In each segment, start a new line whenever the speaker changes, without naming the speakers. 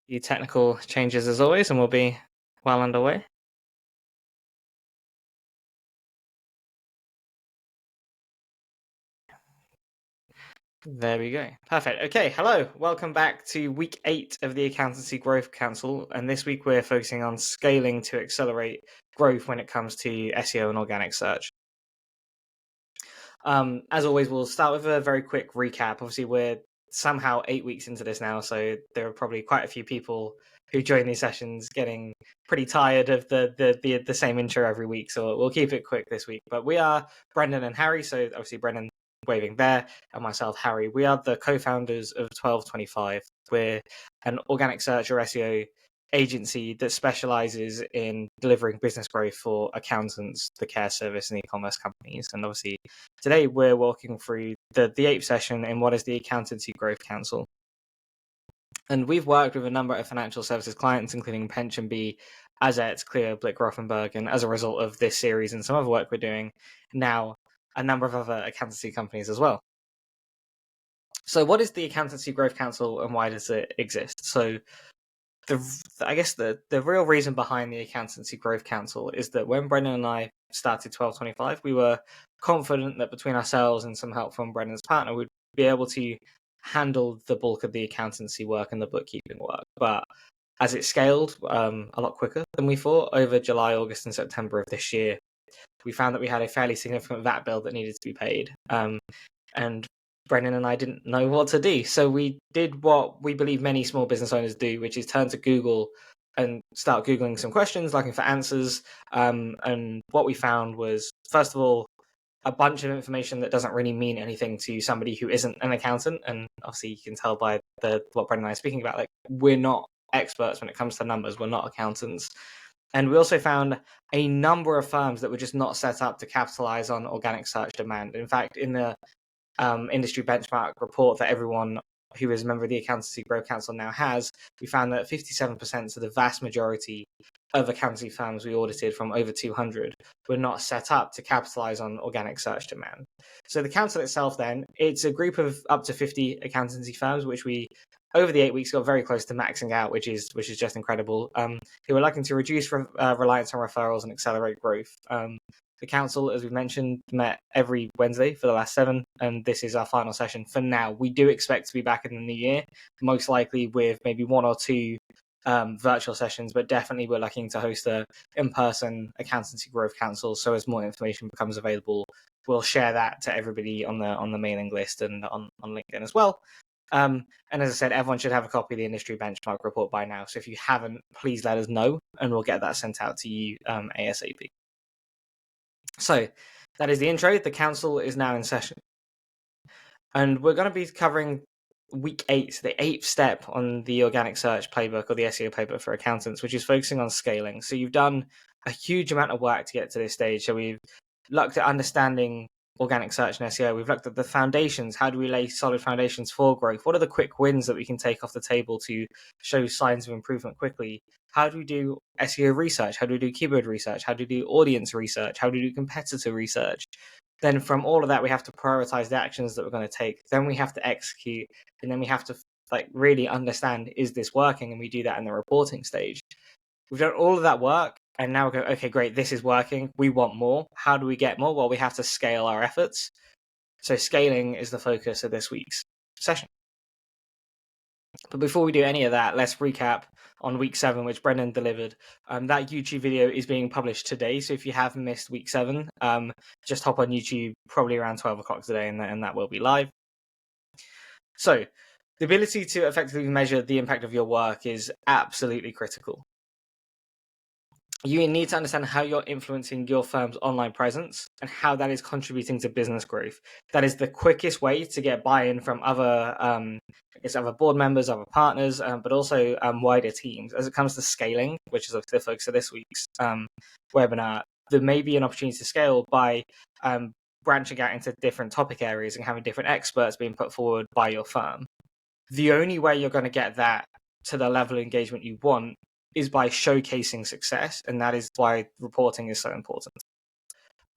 The technical changes as always, and we'll be well underway. There we go. Perfect. Okay, hello. Welcome back to week 8 of the Accountancy Growth Council. And this week we're focusing on scaling to accelerate growth when it comes to SEO and organic search. As always, we'll start with a very quick recap. Obviously, we're somehow 8 weeks into this now, so there are probably quite a few people who join these sessions getting pretty tired of the same intro every week. So we'll keep it quick this week. But we are Brendan and Harry. So obviously Brendan waving there, and myself, Harry. We are the co-founders of 1225. We're an organic search or SEO agency that specializes in delivering business growth for accountants, the care service, and e-commerce companies. And obviously, today we're walking through the 8th session in what is the Accountancy Growth Council. And we've worked with a number of financial services clients, including PensionBee, Azet, Clear, Blick, Rothenberg, and as a result of this series and some other work we're doing, now a number of other accountancy companies as well. So what is the Accountancy Growth Council and why does it exist? So I guess the real reason behind the Accountancy Growth Council is that when Brendan and I started 1225, we were confident that between ourselves and some help from Brendan's partner, we'd be able to handle the bulk of the accountancy work and the bookkeeping work. But as it scaled a lot quicker than we thought over July, August, and September of this year, we found that we had a fairly significant VAT bill that needed to be paid. And Brendan and I didn't know what to do. So we did what we believe many small business owners do, which is turn to Google and start Googling some questions, looking for answers. And what we found was, first of all, a bunch of information that doesn't really mean anything to somebody who isn't an accountant. And obviously you can tell by what Brendan and I are speaking about, like, we're not experts when it comes to numbers. We're not accountants. And we also found a number of firms that were just not set up to capitalize on organic search demand. In fact, in the industry benchmark report that everyone who is a member of the Accountancy Growth Council now has, we found that 57%, so the vast majority of accountancy firms we audited from over 200 were not set up to capitalize on organic search demand. So the council itself then, it's a group of up to 50 accountancy firms, which we over the 8 weeks got very close to maxing out, which is just incredible, who are looking to reduce reliance on referrals and accelerate growth. The council, as we mentioned, met every Wednesday for the last 7, and this is our final session for now. We do expect to be back in the new year, most likely with maybe 1 or 2 virtual sessions, but definitely we're looking to host a in-person Accountancy Growth Council. So as more information becomes available, we'll share that to everybody on the mailing list and on LinkedIn as well. And as I said, everyone should have a copy of the industry benchmark report by now. So if you haven't, please let us know, and we'll get that sent out to you ASAP. So that is the intro. The council is now in session. And we're going to be covering week 8, the 8th step on the organic search playbook or the SEO playbook for accountants, which is focusing on scaling. So you've done a huge amount of work to get to this stage. So we've looked at understanding organic search and SEO. We've looked at the foundations. How do we lay solid foundations for growth? What are the quick wins that we can take off the table to show signs of improvement quickly? How do we do SEO research? How do we do keyword research? How do we do audience research? How do we do competitor research? Then from all of that, we have to prioritize the actions that we're going to take. Then we have to execute, and then we have to really understand, is this working? And we do that in the reporting stage. We've done all of that work, and now we go, okay, great, this is working. We want more. How do we get more? Well, we have to scale our efforts. So scaling is the focus of this week's session. But before we do any of that, let's recap on week 7, which Brendan delivered. That YouTube video is being published today. So if you have missed week 7, just hop on YouTube probably around 12 o'clock today, and that will be live. So the ability to effectively measure the impact of your work is absolutely critical. You need to understand how you're influencing your firm's online presence and how that is contributing to business growth. That is the quickest way to get buy-in from other board members, other partners, but also wider teams. As it comes to scaling, which is the focus of this week's webinar, there may be an opportunity to scale by branching out into different topic areas and having different experts being put forward by your firm. The only way you're going to get that to the level of engagement you want is by showcasing success, and that is why reporting is so important.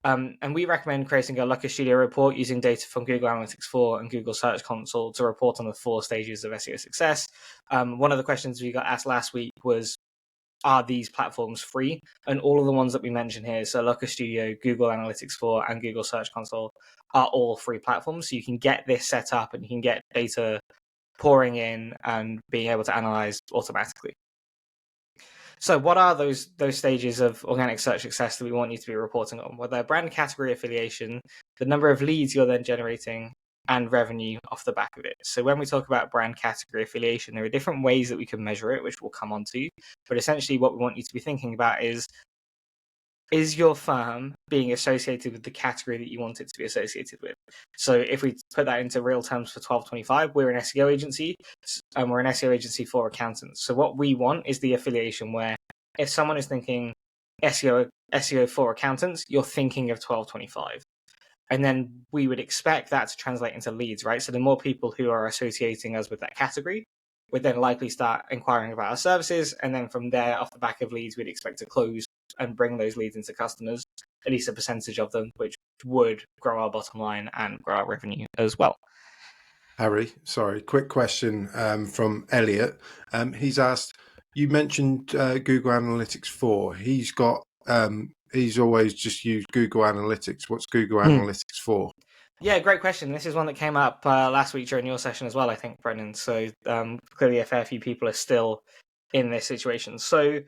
And we recommend creating a Looker Studio report using data from Google Analytics 4 and Google Search Console to report on the 4 stages of SEO success. One of the questions we got asked last week was, are these platforms free? And all of the ones that we mentioned here, so Looker Studio, Google Analytics 4, and Google Search Console, are all free platforms. So you can get this set up and you can get data pouring in and being able to analyze automatically. So what are those stages of organic search success that we want you to be reporting on? Well, they're brand category affiliation, the number of leads you're then generating, and revenue off the back of it. So when we talk about brand category affiliation, there are different ways that we can measure it, which we'll come on to. But essentially what we want you to be thinking about is your firm being associated with the category that you want it to be associated with? So if we put that into real terms for 1225, we're an SEO agency, and we're an SEO agency for accountants. So what we want is the affiliation where if someone is thinking SEO for accountants, you're thinking of 1225. And then we would expect that to translate into leads, right? So the more people who are associating us with that category would then likely start inquiring about our services. And then from there, off the back of leads, we'd expect to close and bring those leads into customers, at least a percentage of them, which would grow our bottom line and grow our revenue as well.
Harry, sorry, quick question from Elliot. He's asked, you mentioned Google Analytics 4. He's always just used Google Analytics. What's Google Analytics 4?
Yeah, great question. This is one that came up last week during your session as well, I think, Brendan. So clearly a fair few people are still in this situation. So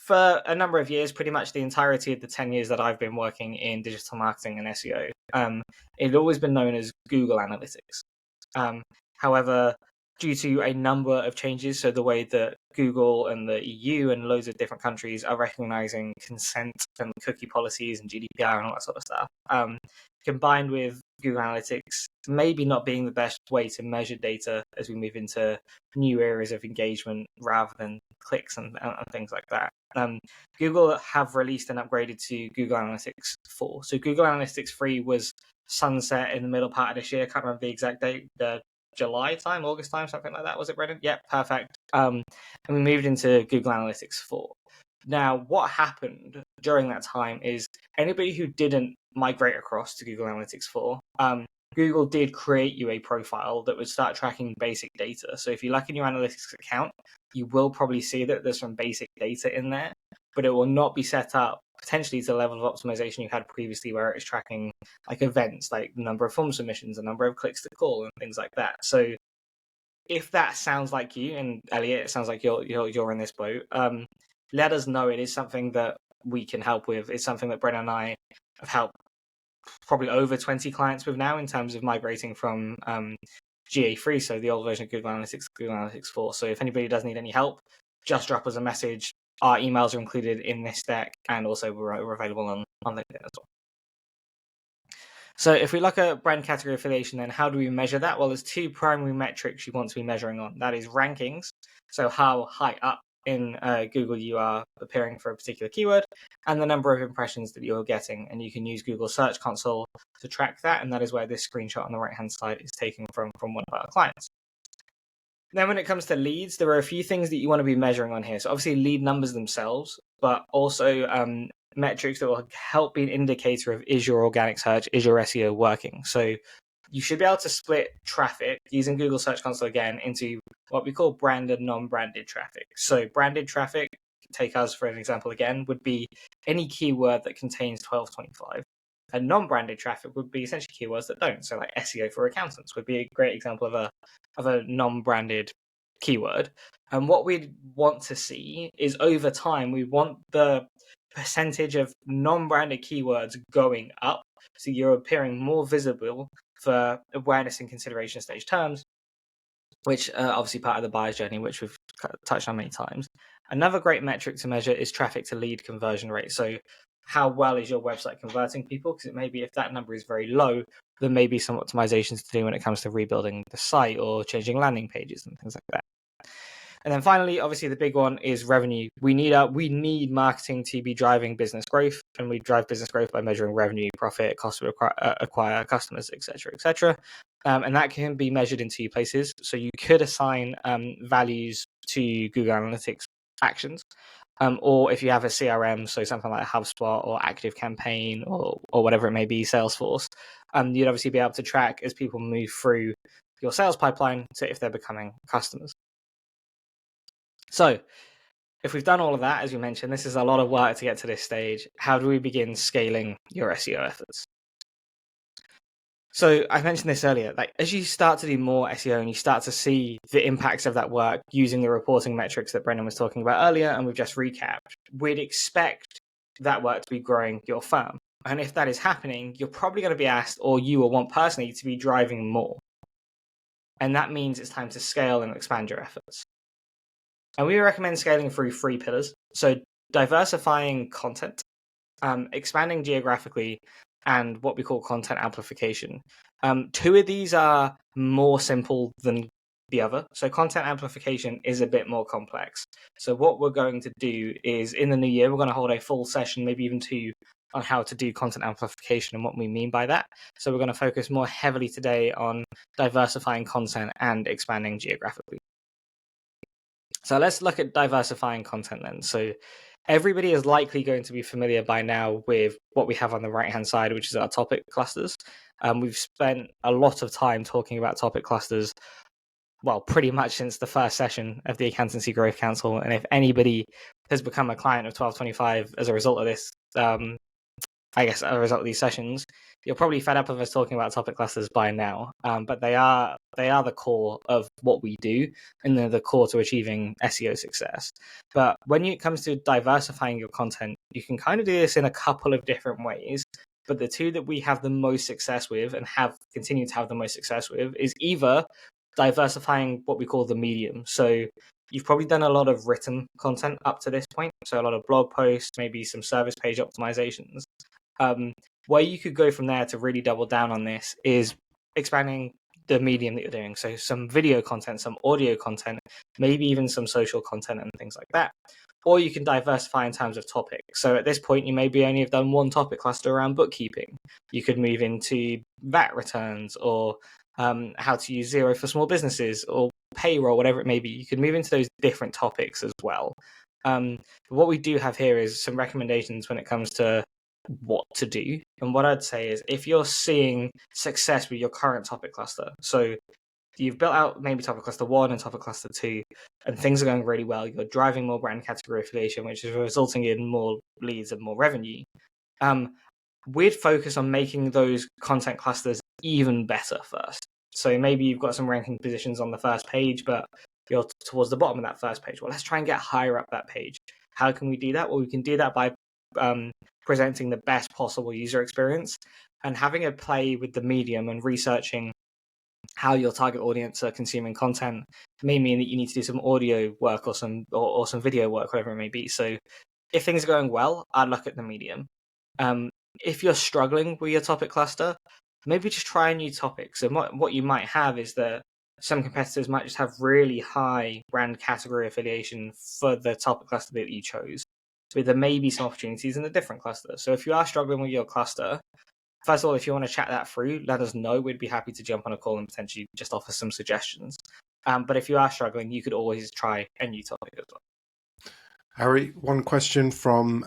for a number of years, pretty much the entirety of the 10 years that I've been working in digital marketing and SEO, it had always been known as Google Analytics. However, due to a number of changes, so the way that Google and the EU and loads of different countries are recognizing consent and cookie policies and GDPR and all that sort of stuff, combined with Google Analytics maybe not being the best way to measure data as we move into new areas of engagement rather than clicks and things like that. Google have released and upgraded to Google Analytics 4. So Google Analytics 3 was sunset in the middle part of this year. I can't remember the exact date, July time, August time, something like that. Was it, Brendan? Yep, perfect. And we moved into Google Analytics 4. Now, what happened during that time is anybody who didn't migrate across to Google Analytics 4, Google did create you a profile that would start tracking basic data. So if you look in your analytics account, you will probably see that there's some basic data in there, but it will not be set up potentially to the level of optimization you had previously, where it's tracking like events, like the number of form submissions, the number of clicks to call, and things like that. So if that sounds like you, and Elliot, it sounds like you're in this boat, let us know. It is something that we can help with. It's something that Brennan and I have helped probably over 20 clients with now in terms of migrating from GA3, so the old version of Google Analytics, Google Analytics 4. So if anybody does need any help, just drop us a message. Our emails are included in this deck, and also we're available on LinkedIn as well. So if we look at brand category affiliation, then how do we measure that? Well, there's two primary metrics you want to be measuring on. That is rankings, so how high up in Google you are appearing for a particular keyword, and the number of impressions that you're getting. And you can use Google Search Console to track that, and that is where this screenshot on the right-hand side is taken from one of our clients. Then when it comes to leads, there are a few things that you want to be measuring on here. So obviously lead numbers themselves, but also metrics that will help be an indicator of, is your organic search, is your SEO working? So you should be able to split traffic using Google Search Console again into what we call branded, non-branded traffic. So branded traffic, take us for an example again, would be any keyword that contains 1225. And non-branded traffic would be essentially keywords that don't. So like SEO for accountants would be a great example of a non-branded keyword. And what we want to see is over time, we want the percentage of non-branded keywords going up. So you're appearing more visible for awareness and consideration stage terms, which are obviously part of the buyer's journey, which we've touched on many times. Another great metric to measure is traffic to lead conversion rate. So how well is your website converting people? Because it may be if that number is very low, there may be some optimizations to do when it comes to rebuilding the site or changing landing pages and things like that. And then finally, obviously the big one is revenue. We need marketing to be driving business growth, and we drive business growth by measuring revenue, profit, cost to acquire customers, etc., etc. And that can be measured in two places. So you could assign values to Google Analytics actions. Or if you have a CRM, so something like HubSpot or ActiveCampaign or whatever it may be, Salesforce, you'd obviously be able to track as people move through your sales pipeline to if they're becoming customers. So if we've done all of that, as you mentioned, this is a lot of work to get to this stage. How do we begin scaling your SEO efforts? So I mentioned this earlier, like as you start to do more SEO and you start to see the impacts of that work using the reporting metrics that Brendan was talking about earlier, and we've just recapped, we'd expect that work to be growing your firm. And if that is happening, you're probably going to be asked, or you will want personally to be driving more. And that means it's time to scale and expand your efforts. And we recommend scaling through 3 pillars. So diversifying content, expanding geographically, and what we call content amplification. 2 of these are more simple than the other. So content amplification is a bit more complex. So what we're going to do is in the new year, we're going to hold a full session, maybe even 2, on how to do content amplification and what we mean by that. So we're going to focus more heavily today on diversifying content and expanding geographically. So let's look at diversifying content then. So everybody is likely going to be familiar by now with what we have on the right-hand side, which is our topic clusters. We've spent a lot of time talking about topic clusters, well, pretty much since the first session of the Accountancy Growth Council. And if anybody has become a client of 1225 as a result of this, I guess as a result of these sessions, you're probably fed up of us talking about topic clusters by now. But they are the core of what we do, and they're the core to achieving SEO success. But when it comes to diversifying your content, you can kind of do this in a couple of different ways. But the 2 that we have the most success with and have continued to have the most success with is either diversifying what we call the medium. So you've probably done a lot of written content up to this point. So a lot of blog posts, maybe some service page optimizations. Where you could go from there to really double down on this is expanding the medium that you're doing. So some video content, some audio content, maybe even some social content and things like that. Or you can diversify in terms of topic. So at this point, you maybe only have done 1 topic cluster around bookkeeping. You could move into VAT returns or how to use Xero for small businesses or payroll, whatever it may be. You could move into those different topics as well. What we do have here is some recommendations when it comes to what to do. And what I'd say is if you're seeing success with your current topic cluster, so you've built out maybe topic cluster 1 and topic cluster 2, and things are going really well, you're driving more brand category affiliation, which is resulting in more leads and more revenue, we'd focus on making those content clusters even better first. So maybe you've got some ranking positions on the first page, but you're towards the bottom of that first page. Well, let's try and get higher up that page. How can we do that? Well, we can do that by presenting the best possible user experience and having a play with the medium and researching how your target audience are consuming content may mean that you need to do some audio work or some video work, whatever it may be. So if things are going well, I'd look at the medium. If you're struggling with your topic cluster, maybe just try a new topic. So what you might have is that some competitors might just have really high brand category affiliation for the topic cluster that you chose, but there may be some opportunities in a different cluster. So if you are struggling with your cluster, first of all, if you want to chat that through, let us know. We'd be happy to jump on a call and potentially just offer some suggestions. But if you are struggling, you could always try a new topic as well.
Harry, one question from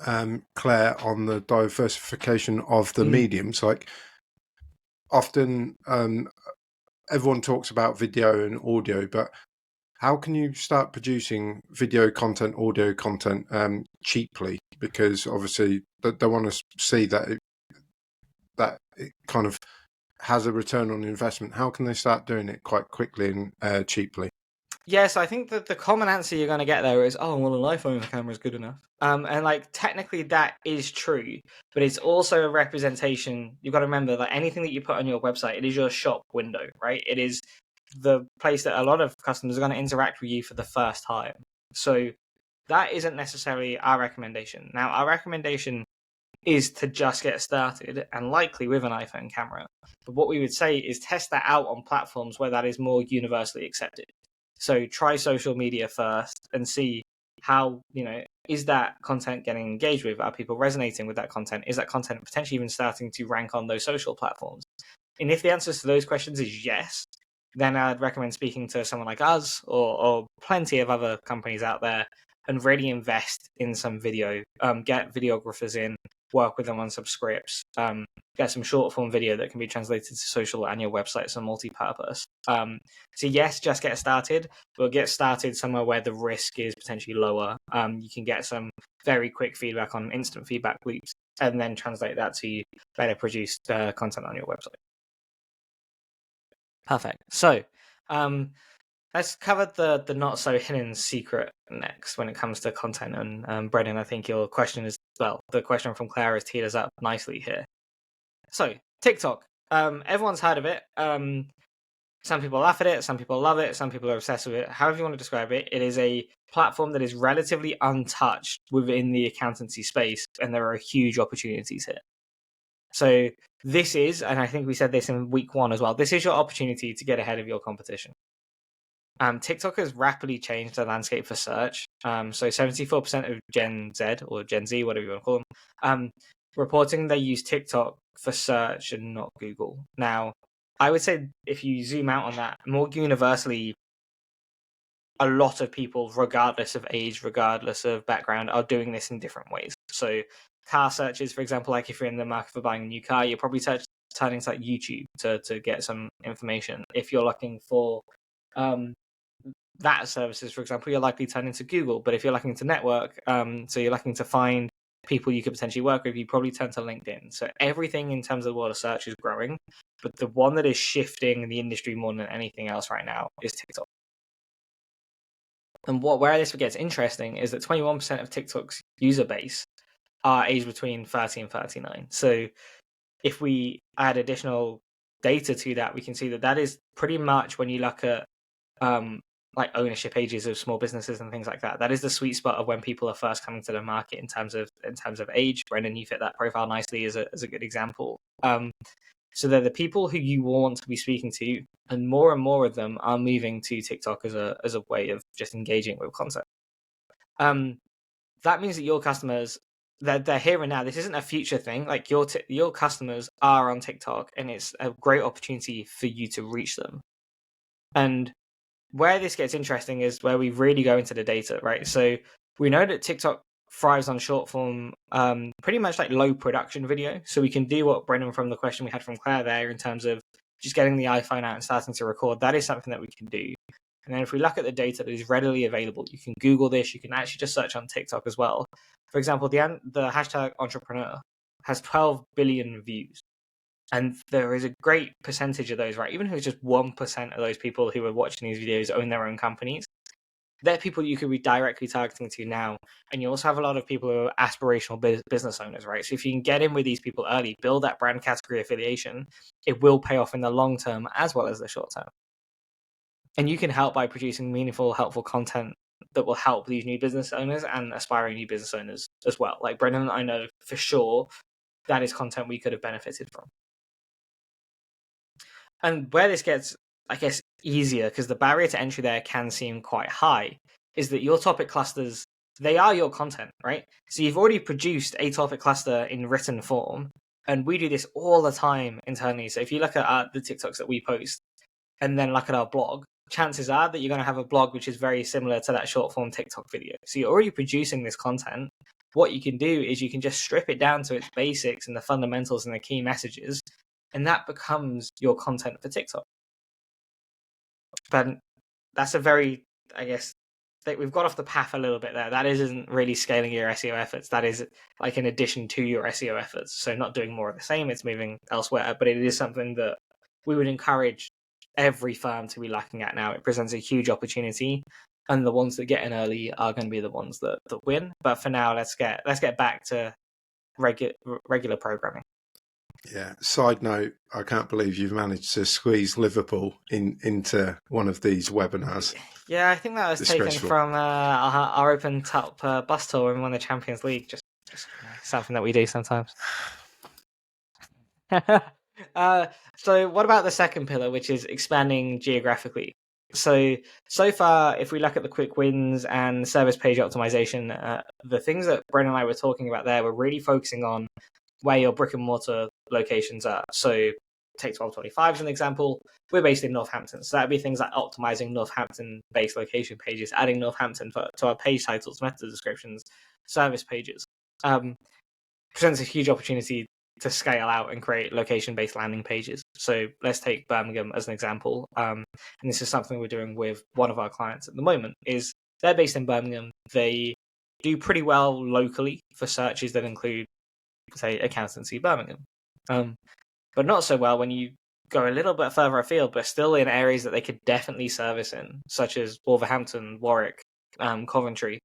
Claire on the diversification of the mediums. Like often everyone talks about video and audio, but how can you start producing video content, audio content cheaply? Because obviously they want to see that it kind of has a return on investment. How can they start doing it quite quickly and cheaply?
Yes, I think that the common answer you're going to get there is, oh, well, an iPhone camera is good enough. And like technically that is true, but it's also a representation. You've got to remember that anything that you put on your website, it is your shop window, right? It is the place that a lot of customers are going to interact with you for the first time. So that isn't necessarily our recommendation. Now, our recommendation is to just get started and likely with an iPhone camera. But what we would say is test that out on platforms where that is more universally accepted. So try social media first and see how, is that content getting engaged with? Are people resonating with that content? Is that content potentially even starting to rank on those social platforms? And if the answers to those questions is yes, then I'd recommend speaking to someone like us or plenty of other companies out there and really invest in some video. Get videographers in, work with them on some scripts, get some short form video that can be translated to social and your website, so multi-purpose. So yes, just get started, but get started somewhere where the risk is potentially lower. You can get some very quick feedback on instant feedback loops, and then translate that to better produced content on your website. Perfect. So let's cover the not so hidden secret next when it comes to content. And Brendan, I think your question is, well, the question from Claire is teed us up nicely here. So TikTok, everyone's heard of it. Some people laugh at it, some people love it, some people are obsessed with it. However you want to describe it, it is a platform that is relatively untouched within the accountancy space, and there are huge opportunities here. So this is, and I think we said this in week 1 as well, this is your opportunity to get ahead of your competition. TikTok has rapidly changed the landscape for search. So 74% of Gen Z or Gen Z, whatever you want to call them, reporting they use TikTok for search and not Google. Now, I would say if you zoom out on that, more universally, a lot of people, regardless of age, regardless of background, are doing this in different ways. So car searches, for example, like if you're in the market for buying a new car, you're probably turning to like YouTube to get some information. If you're looking for that services, for example, you're likely turning to Google. But if you're looking to network, so you're looking to find people you could potentially work with, you probably turn to LinkedIn. So everything in terms of the world of search is growing, but the one that is shifting the industry more than anything else right now is TikTok. And where this gets interesting is that 21% of TikTok's user base are aged between 30 and 39. So if we add additional data to that, we can see that is pretty much, when you look at like ownership ages of small businesses and things like that, that is the sweet spot of when people are first coming to the market in terms of age. Brendan, you fit that profile nicely as a good example. So they're the people who you want to be speaking to, and more of them are moving to TikTok as a way of just engaging with content. That means that your customers, they're here and now. This isn't a future thing. Like your customers are on TikTok, and it's a great opportunity for you to reach them. And where this gets interesting is where we really go into the data, right? So we know that TikTok thrives on short form, pretty much like low production video. So we can do what Brendan, from the question we had from Claire there, in terms of just getting the iPhone out and starting to record. That is something that we can do. And then if we look at the data that is readily available, you can Google this. You can actually just search on TikTok as well. For example, the hashtag entrepreneur has 12 billion views. And there is a great percentage of those, right? Even if it's just 1% of those people who are watching these videos own their own companies, they're people you could be directly targeting to now. And you also have a lot of people who are aspirational business owners, right? So if you can get in with these people early, build that brand category affiliation, it will pay off in the long term as well as the short term. And you can help by producing meaningful, helpful content that will help these new business owners and aspiring new business owners as well. Like Brendan, I know for sure that is content we could have benefited from. And where this gets, I guess, easier, because the barrier to entry there can seem quite high, is that your topic clusters, they are your content, right? So you've already produced a topic cluster in written form, and we do this all the time internally. So if you look at the TikToks that we post and then look at our blog, chances are that you're going to have a blog which is very similar to that short form TikTok video. So you're already producing this content. What you can do is you can just strip it down to its basics and the fundamentals and the key messages, and that becomes your content for TikTok. But that's a very, I guess, we've got off the path a little bit there. That isn't really scaling your SEO efforts. That is like in addition to your SEO efforts. So not doing more of the same, it's moving elsewhere. But it is something that we would encourage every firm to be looking at now. It presents a huge opportunity, and the ones that get in early are going to be the ones that win. But for now, let's get back to regular programming.
Yeah. Side note, I can't believe you've managed to squeeze Liverpool into one of these webinars.
Yeah, I think that was taken from our Open Top bus tour when we won the Champions League. Just something that we do sometimes. So what about the second pillar, which is expanding geographically? So far, if we look at the quick wins and service page optimization, the things that Brendan and I were talking about there, we're really focusing on where your brick and mortar locations are. So take 1225 as an example. We're based in Northampton, so that'd be things like optimizing Northampton-based location pages, adding Northampton to our page titles, meta descriptions, service pages. Presents a huge opportunity to scale out and create location-based landing pages. So let's take Birmingham as an example. And this is something we're doing with one of our clients at the moment. Is they're based in Birmingham. They do pretty well locally for searches that include, say, Accountancy Birmingham. But not so well when you go a little bit further afield, but still in areas that they could definitely service in, such as Wolverhampton, Warwick, Coventry.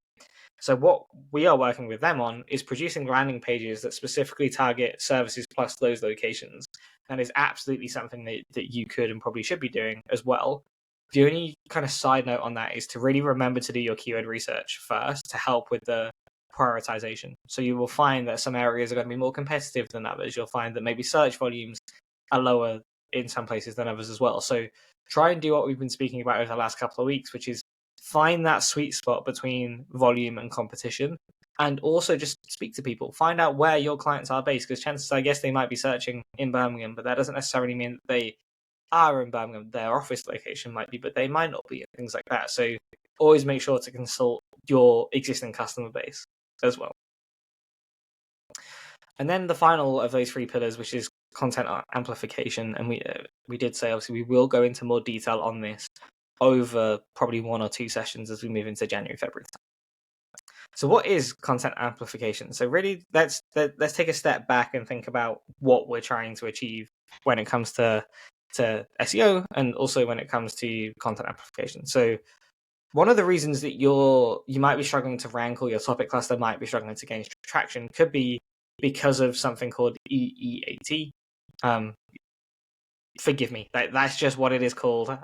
So what we are working with them on is producing landing pages that specifically target services plus those locations. And is absolutely something that you could and probably should be doing as well. The only kind of side note on that is to really remember to do your keyword research first to help with the prioritization. So you will find that some areas are going to be more competitive than others. You'll find that maybe search volumes are lower in some places than others as well. So try and do what we've been speaking about over the last couple of weeks, which is find that sweet spot between volume and competition, and also just speak to people. Find out where your clients are based, because chances are, I guess, they might be searching in Birmingham, but that doesn't necessarily mean that they are in Birmingham. Their office location might be, but they might not be, and things like that. So always make sure to consult your existing customer base as well. And then the final of those three pillars, which is content amplification, and we did say obviously we will go into more detail on this over probably 1 or 2 sessions as we move into January, February. So what is content amplification? So really, let's take a step back and think about what we're trying to achieve when it comes to SEO and also when it comes to content amplification. So one of the reasons that you might be struggling to rank, or your topic cluster might be struggling to gain traction, could be because of something called EEAT. Forgive me, that's just what it is called.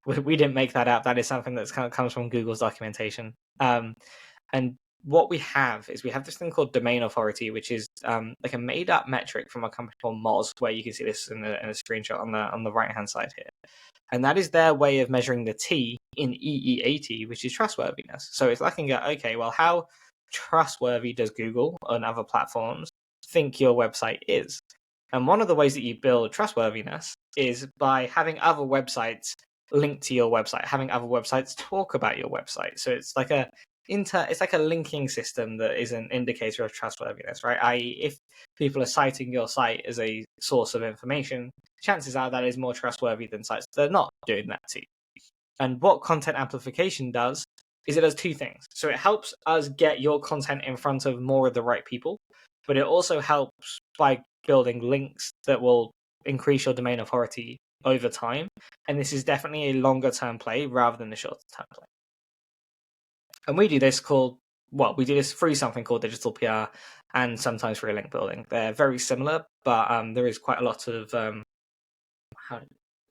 We didn't make that up. That is something that kind of comes from Google's documentation. And what we have is we have this thing called domain authority, which is like a made up metric from a company called Moz, where you can see this in a screenshot on the right hand side here. And that is their way of measuring the T in EEAT, which is trustworthiness. So it's looking at, okay, well, how trustworthy does Google and other platforms think your website is? And one of the ways that you build trustworthiness is by having other websites linked to your website, having other websites talk about your website. So it's like a linking system that is an indicator of trustworthiness, right? i.e., if people are citing your site as a source of information, chances are that is more trustworthy than sites that are not doing that to you. And what content amplification does is it does 2 things. So it helps us get your content in front of more of the right people, but it also helps by building links that will increase your domain authority over time. And this is definitely a longer term play rather than a shorter term play. And we do this through something called digital PR and sometimes through link building. They're very similar, but there is quite a lot of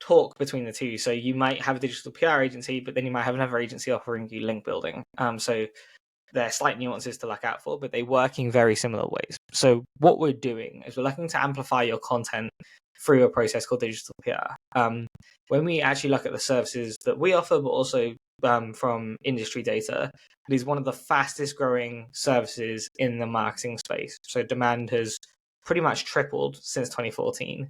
talk between the two. So you might have a digital PR agency, but then you might have another agency offering you link building. So there are slight nuances to look out for, but they work in very similar ways. So what we're doing is we're looking to amplify your content through a process called digital PR. When we actually look at the services that we offer, but also from industry data, it is one of the fastest growing services in the marketing space. So demand has pretty much tripled since 2014.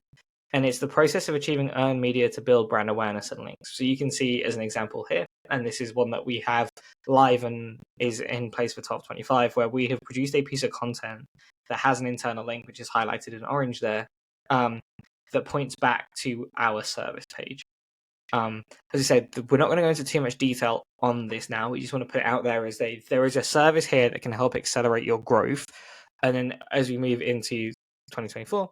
And it's the process of achieving earned media to build brand awareness and links. So you can see as an example here, and this is one that we have live and is in place for 1225, where we have produced a piece of content that has an internal link, which is highlighted in orange there, that points back to our service page. As I said, we're not going to go into too much detail on this now. We just want to put it out there as there is a service here that can help accelerate your growth. And then as we move into 2024,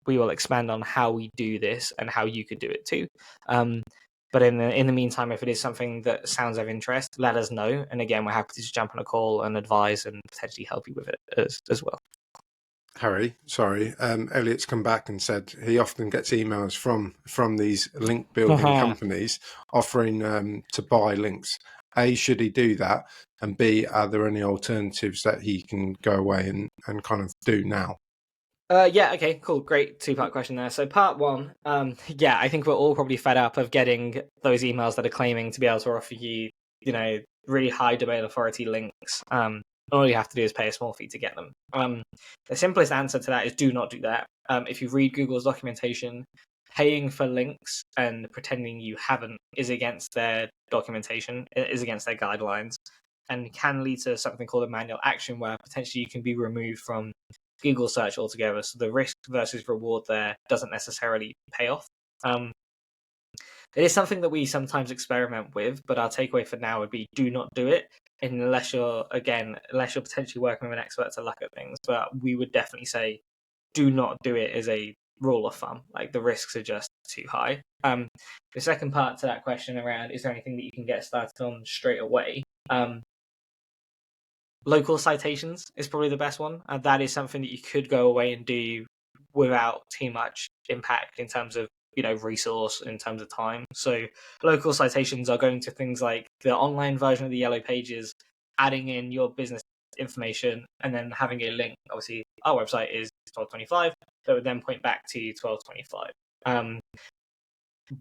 we will expand on how we do this and how you could do it too. But in the meantime, if it is something that sounds of interest, let us know. And again, we're happy to just jump on a call and advise and potentially help you with it as well.
Harry, sorry, Elliot's come back and said he often gets emails from these link building companies offering to buy links. A, should he do that? And B, are there any alternatives that he can go away and kind of do now?
Yeah, okay, cool. Great 2-part question there. So part 1, yeah, I think we're all probably fed up of getting those emails that are claiming to be able to offer you, really high domain authority links. All you have to do is pay a small fee to get them. The simplest answer to that is do not do that. If you read Google's documentation, paying for links and pretending you haven't is against their documentation, is against their guidelines, and can lead to something called a manual action, where potentially you can be removed from Google search altogether. So the risk versus reward there doesn't necessarily pay off. It is something that we sometimes experiment with, but our takeaway for now would be do not do it unless you're potentially working with an expert to look at things. But we would definitely say do not do it as a rule of thumb. Like, the risks are just too high. The second part to that question around, is there anything that you can get started on straight away? Local citations is probably the best one, and that is something that you could go away and do without too much impact in terms of resource, in terms of time. So local citations are going to things like the online version of the Yellow Pages, adding in your business information, and then having a link. Obviously, our website is 1225, that would then point back to 1225.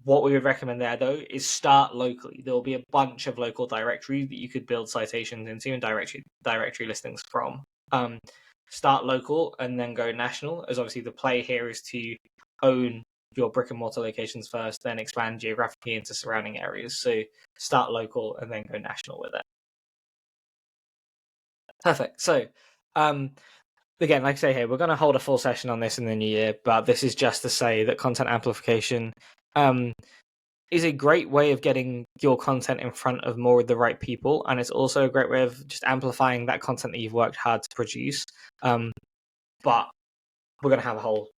What we would recommend there, though, is start locally. There will be a bunch of local directories that you could build citations into and directory listings from. Start local and then go national, as obviously the play here is to own your brick and mortar locations first, then expand geographically into surrounding areas. So start local and then go national with it. Perfect. So again, like I say here, we're going to hold a full session on this in the new year, but this is just to say that content amplification is a great way of getting your content in front of more of the right people, and it's also a great way of just amplifying that content that you've worked hard to produce. But we're going to have a whole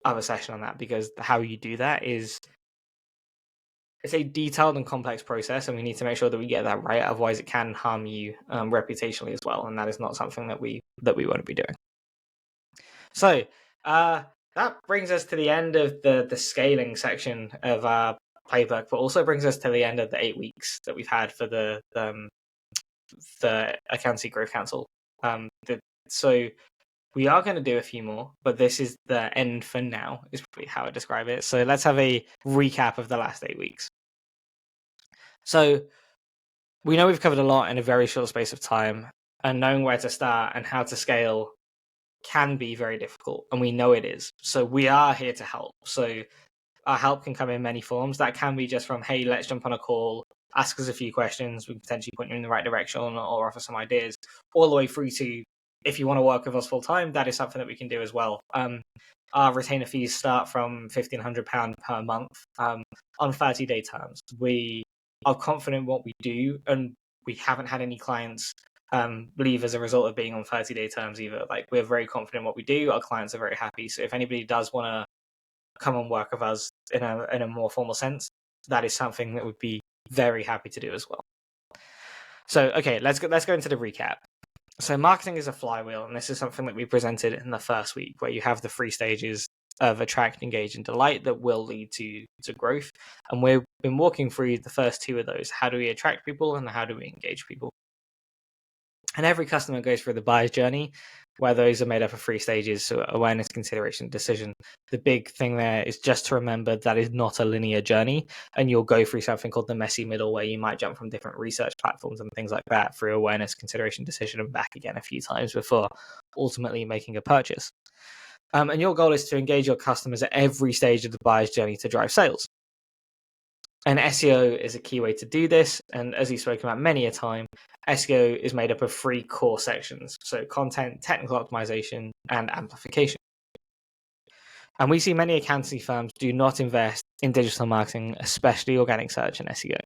other session on that, because how you do that is, it's a detailed and complex process, and we need to make sure that we get that right. Otherwise, it can harm you reputationally as well, and that is not something that we want to be doing. So that brings us to the end of the scaling section of our playbook, but also brings us to the end of the 8 weeks that we've had for the Accountancy Growth Council. So we are going to do a few more, but this is the end for now, is probably how I describe it. So let's have a recap of the last 8 weeks. So we know we've covered a lot in a very short space of time, and knowing where to start and how to scale can be very difficult, and we know it is. So we are here to help. So our help can come in many forms. That can be just from, hey, let's jump on a call, ask us a few questions, we can potentially point you in the right direction or offer some ideas, all the way through to, if you want to work with us full time, that is something that we can do as well. Our retainer fees start from £1,500 per month on 30-day terms. We are confident in what we do, and we haven't had any clients leave as a result of being on 30-day terms either. Like, we're very confident in what we do. Our clients are very happy. So if anybody does want to come and work with us in a more formal sense, that is something that we'd be very happy to do as well. So, okay, let's go into the recap. So marketing is a flywheel, and this is something that we presented in the first week, where you have the 3 stages of attract, engage, and delight that will lead to growth. And we've been walking through the first 2 of those. How do we attract people and how do we engage people? And every customer goes through the buyer's journey, where those are made up of 3 stages: so awareness, consideration, decision. The big thing there is just to remember that is not a linear journey, and you'll go through something called the messy middle, where you might jump from different research platforms and things like that through awareness, consideration, decision, and back again a few times before ultimately making a purchase. And your goal is to engage your customers at every stage of the buyer's journey to drive sales. And SEO is a key way to do this. And as you've spoken about many a time, SEO is made up of 3 core sections. So content, technical optimization, and amplification. And we see many accountancy firms do not invest in digital marketing, especially organic search and SEO.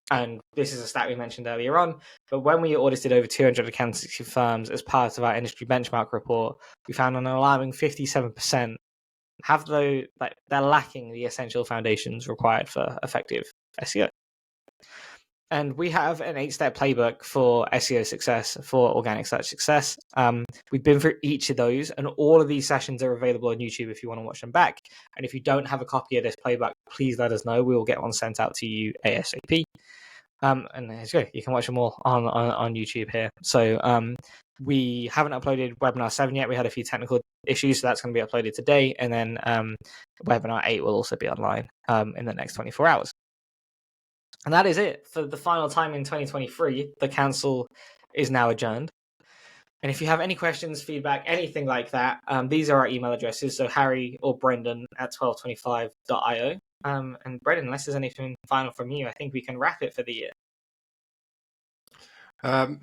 And this is a stat we mentioned earlier on, but when we audited over 200 accountancy firms as part of our industry benchmark report, we found an alarming 57% they're lacking the essential foundations required for effective SEO. And we have an 8-step playbook for SEO success, for organic search success. We've been through each of those, and all of these sessions are available on YouTube if you want to watch them back. And if you don't have a copy of this playbook, please let us know. We will get one sent out to you ASAP. And there you go. You can watch them all on YouTube here. So we haven't uploaded webinar 7 yet. We had a few technical issues, so that's going to be uploaded today. And then webinar 8 will also be online in the next 24 hours. And that is it for the final time in 2023. The council is now adjourned. And if you have any questions, feedback, anything like that, these are our email addresses. So Harry or Brendan at 1225.io. And Brendan, unless there's anything final from you, I think we can wrap it for the year.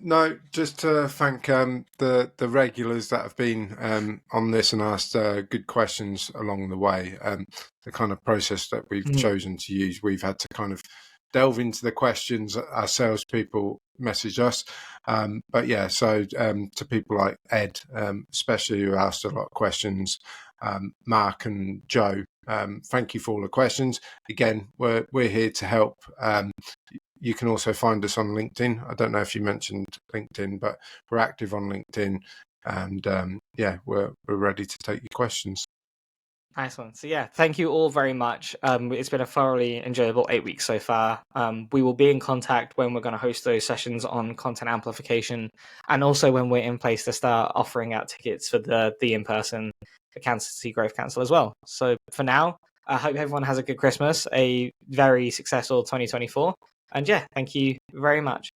No, just to thank the regulars that have been on this and asked good questions along the way. The kind of process that we've chosen to use, we've had to kind of delve into the questions our salespeople message us. But yeah, so to people like Ed, especially who asked a lot of questions, Mark and Joe, thank you for all the questions. Again, we're here to help. You can also find us on LinkedIn. I don't know if you mentioned LinkedIn, but we're active on LinkedIn, and yeah, we're ready to take your questions.
Nice one. So yeah, thank you all very much. It's been a thoroughly enjoyable 8 weeks so far. We will be in contact when we're going to host those sessions on content amplification, and also when we're in place to start offering out tickets for the in-person Accountancy Growth Council as well. So for now, I hope everyone has a good Christmas, a very successful 2024. And yeah, thank you very much.